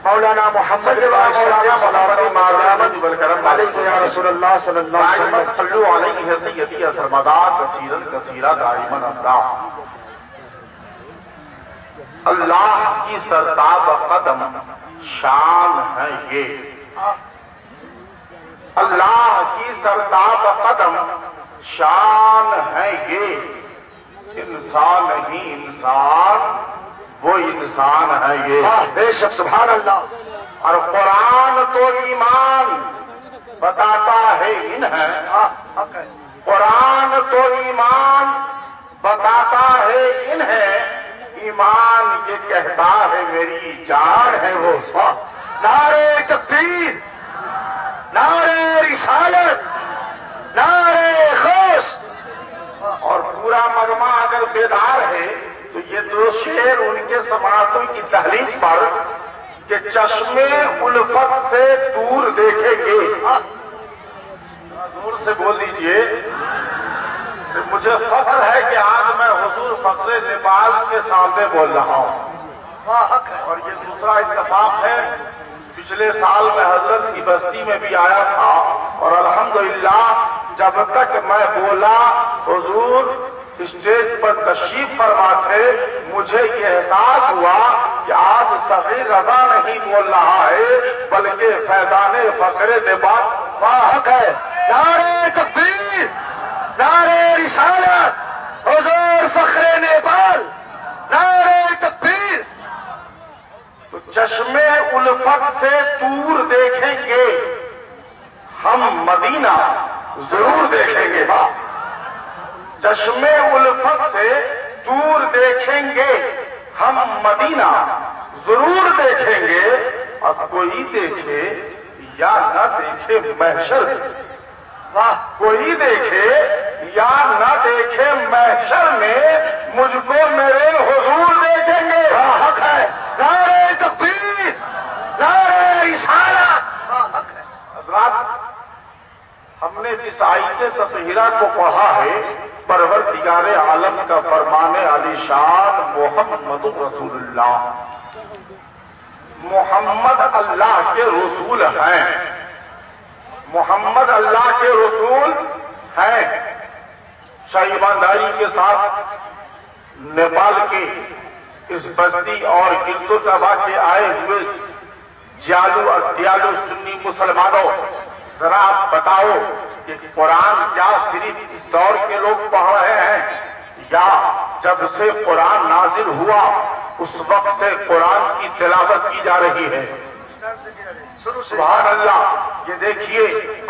مولانا محمد علیہ یا رسول اللہ صلی اللہ علیہ وسلم صلو علیہ سیدی سرمدا کثیرا کثیرا دائما ابدا۔ اللہ کی سرتاب قدم شان ہے یہ، اللہ کی سرتاب قدم شان ہے یہ، انسان نہیں انسان وہ انسان ہے یہ۔ بے شک سبحان اللہ۔ اور قرآن تو ایمان بتاتا ہے انہیں، قرآن تو ایمان بتاتا ہے انہیں، ایمان یہ کہتا ہے میری جان ہے وہ۔ نعرہ تکبیر، نعرہ رسالت، نعرہ خوش۔ اور پورا مجمع اگر بیدار ہے تو یہ دو شعر ان کے سماعتوں کی تحریک پر کہ چشمے الفت سے دور دیکھیں گے، زور سے بول دیجئے۔ مجھے فخر ہے کہ آج میں حضور فخر نیپال کے سامنے بول رہا ہوں، اور یہ دوسرا اتفاق ہے، پچھلے سال میں حضرت کی بستی میں بھی آیا تھا، اور الحمدللہ جب تک میں بولا حضور اسٹیج پر تشریف فرما تھے، مجھے یہ احساس ہوا کہ آج صغیر رضا نہیں بول رہا ہے بلکہ فیضان فخر نیپال۔ حق ہے۔ نعرہ تکبیر، نعرہ رسالت، حضور فخر نیپال، نعرہ تکبیر۔ تو چشمے الفت سے دور دیکھیں گے ہم مدینہ ضرور دیکھیں گے، چشمے الفت سے دور دیکھیں گے ہم مدینہ ضرور دیکھیں گے، اب کوئی دیکھے یا نہ دیکھے محشر، کوئی دیکھے یا نہ دیکھے محشر میں مجھ کو میرے حضور دیکھیں گے۔ حق ہے۔ نعرہ تکبیر، نعرہ رسالت۔ حضرات، ہم نے جس آیت تطہیرہ کو پڑھا ہے، پروردگار عالم کا فرمان علی شان محمد رسول اللہ، محمد اللہ کے رسول ہیں، محمد اللہ کے رسول ہیں۔ شائبانداری کے ساتھ نیپال کے اس بستی اور گرد و نواح کے آئے ہوئے جیالو اور دیالو سنی مسلمانوں، ذرا آپ بتاؤ کہ قرآن کیا صرف اس دور کے لوگ پڑھ رہے ہیں یا جب سے قرآن نازل ہوا اس وقت سے قرآن کی تلاوت کی جا رہی ہے؟ سبحان اللہ۔ یہ دیکھیے،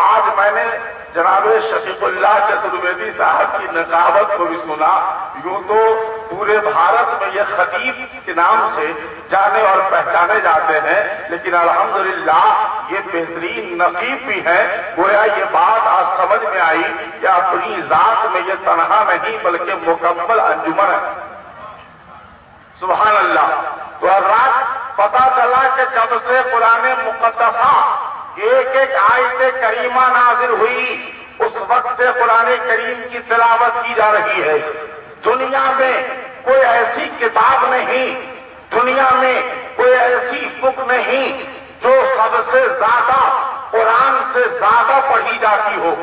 آج میں نے جناب شفیق اللہ چترویدی صاحب کی نقابت کو بھی سنا، یوں تو پورے بھارت میں یہ خطیب کے نام سے جانے اور پہچانے جاتے ہیں، لیکن الحمدللہ یہ بہترین نقیب بھی ہیں۔ گویا یہ بات آج سمجھ میں آئی کہ اپنی ذات میں یہ تنہا نہیں بلکہ مکمل انجمن ہے۔ سبحان اللہ۔ تو حضرات، پتا چلا کہ جب سے قرآن مقدسہ ایک ایک آیت کریمہ نازل ہوئی اس وقت سے قرآن کریم کی تلاوت کی جا رہی ہے۔ دنیا میں کوئی ایسی کتاب نہیں، دنیا میں کوئی ایسی بک نہیں جو سب سے زیادہ قرآن سے زیادہ پڑھی جاتی ہو۔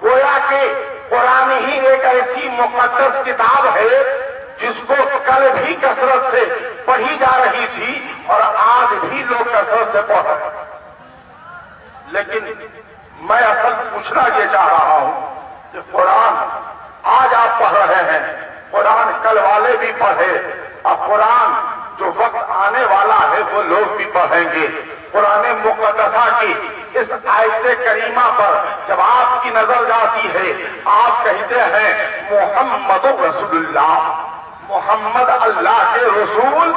گویا کہ قرآن ہی ایک ایسی مقدس کتاب ہے جس کو کل بھی کثرت سے پڑھی جا رہی تھی اور آج بھی لوگ کثرت سے پڑھ رہے ہیں۔ لیکن میں اصل پوچھنا یہ چاہ رہا ہوں کہ قرآن آج آپ پڑھ رہے ہیں، قرآن کل والے بھی پڑھے، اور قرآن جو وقت آنے والا ہے وہ لوگ بھی پڑھیں گے۔ قرآن مقدسہ کی اس آیت کریمہ پر جب آپ کی نظر جاتی ہے، آپ کہتے ہیں محمد رسول اللہ، محمد اللہ کے رسول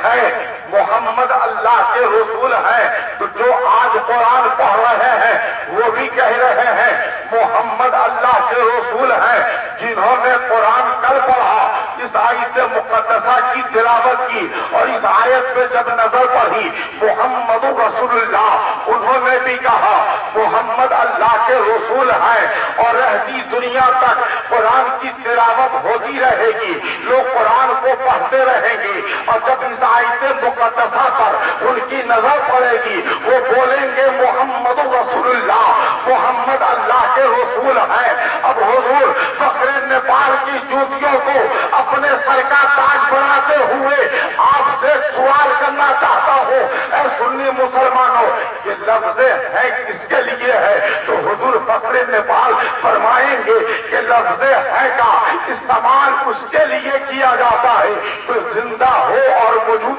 ہے، محمد اللہ کے رسول ہیں۔ تو جو آج قرآن پڑھ رہے ہیں وہ بھی کہہ رہے ہیں محمد اللہ کے رسول ہیں۔ جنہوں نے قرآن کل پڑھا اس آیت مقدسہ کی تلاوت کی اور اس آیت پہ جب نظر پڑی محمد رسول اللہ، انہوں نے بھی کہا محمد اللہ کے رسول ہیں اور رہتی دنیا تک قرآن کی تلاوت ہوتی رہے گی، لوگ قرآن کو پڑھتے رہیں گے اور جب اس آیت مقدسہ پر ان کی نظر پڑے گی وہ بولیں گے محمد رسول اللہ، محمد اللہ کے رسول ہیں۔ اب حضور فخر نیپال کی جوتیوں کو اپنے سر کا تاج بناتے ہوئے آپ سے ایک سوال کرنا چاہتا ہوں، اے سنی مسلمانوں، یہ لفظ ہے کس کے لیے ہے؟ تو حضور فخر نیپال فرمائیں گے کہ لفظ ہے کا استعمال اس کے لیے کیا جاتا ہے تو زندہ ہو اور موجود،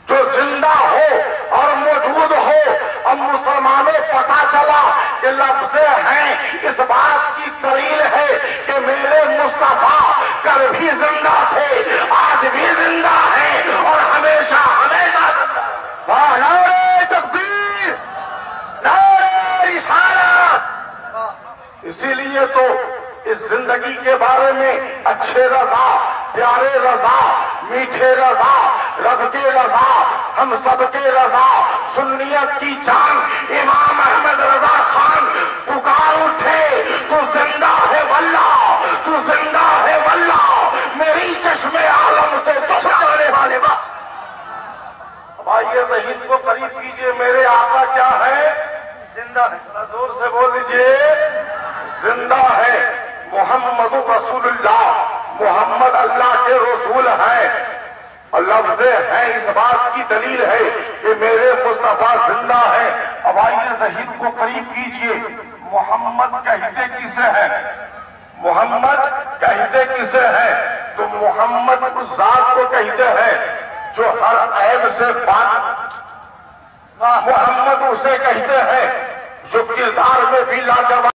جو زندہ ہو اور موجود ہو۔ اب مسلمانوں پتا چلا کہ لفظ ہیں اس بات کی دلیل ہے کہ میرے مصطفیٰ کل بھی زندہ تھے، آج بھی زندہ ہیں اور ہمیشہ ہمیشہ زندہ۔ نعرہ تکبیر، نعرہ رسالت۔ اسی لیے تو اس زندگی کے بارے میں اچھے رضا، پیارے رضا، میٹھے رضا، رب کے رضا، ہم سب کے رضا، سنیت کی جان امام احمد رضا خان پکار اٹھے، تو زندہ ہے واللہ، تو زندہ ہے واللہ، میری چشم عالم سے چھپ جانے والے با۔ اب آئیے ذہن کو قریب کیجئے، میرے آقا کیا ہے؟ زندہ ہے۔ زور سے بول دیجئے، زندہ ہے۔ محمد رسول اللہ، محمد اللہ کے رسول ہیں اور لفظ ہیں اس بات کی دلیل ہے کہ میرے مصطفیٰ زندہ ہیں۔ اب آئیے ذہن کو قریب کیجئے، محمد کہتے کسے ہیں؟ محمد کہتے کسے ہیں؟ تو محمد اس ذات کو کہتے ہیں جو ہر عیب سے پاک، محمد اسے کہتے ہیں جو کردار میں بھی لاجواب